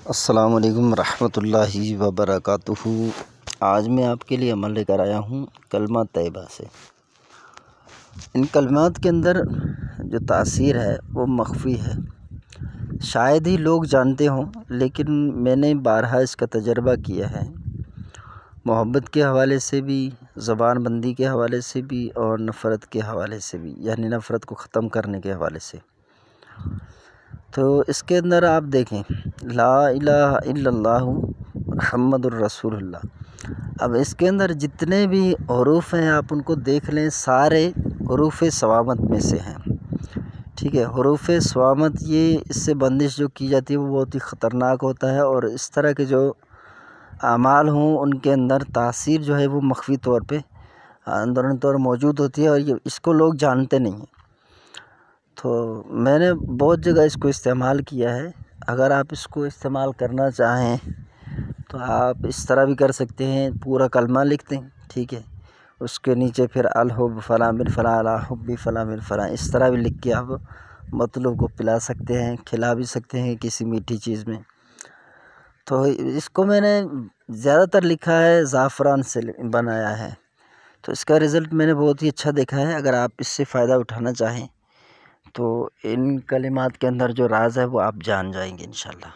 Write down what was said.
السلام علیکم ورحمۃ اللہ وبرکاتہ۔ آج میں آپ کے لیے عمل لے کر آیا ہوں کلمہ طیبہ سے۔ ان کلمات کے اندر جو تاثیر ہے وہ مخفی ہے، شاید ہی لوگ جانتے ہوں، لیکن میں نے بارہا اس کا تجربہ کیا ہے، محبت کے حوالے سے بھی، زبان بندی کے حوالے سے بھی، اور نفرت کے حوالے سے بھی، یعنی نفرت کو ختم کرنے کے حوالے سے۔ تو اس کے اندر آپ دیکھیں، لا الہ الا اللہ محمد الرسول اللہ۔ اب اس کے اندر جتنے بھی حروف ہیں آپ ان کو دیکھ لیں، سارے حروف صوامت میں سے ہیں، ٹھیک ہے۔ حروف صوامت یہ اس سے بندش جو کی جاتی ہے وہ بہت ہی خطرناک ہوتا ہے، اور اس طرح کے جو اعمال ہوں ان کے اندر تاثیر جو ہے وہ مخفی طور پہ اندرونی طور موجود ہوتی ہے، اور اس کو لوگ جانتے نہیں ہیں۔ تو میں نے بہت جگہ اس کو استعمال کیا ہے۔ اگر آپ اس کو استعمال کرنا چاہیں تو آپ اس طرح بھی کر سکتے ہیں، پورا کلمہ لکھ دیں، ٹھیک ہے، اس کے نیچے پھر الحب فلاں بن فلاں علی حب فلاں بن فلاں، اس طرح بھی لکھ کے آپ مطلوب کو پلا سکتے ہیں، کھلا بھی سکتے ہیں کسی میٹھی چیز میں۔ تو اس کو میں نے زیادہ تر لکھا ہے زعفران سے بنایا ہے، تو اس کا رزلٹ میں نے بہت ہی اچھا دیکھا ہے۔ اگر آپ اس سے فائدہ اٹھانا چاہیں تو ان کلمات کے اندر جو راز ہے وہ آپ جان جائیں گے انشاءاللہ۔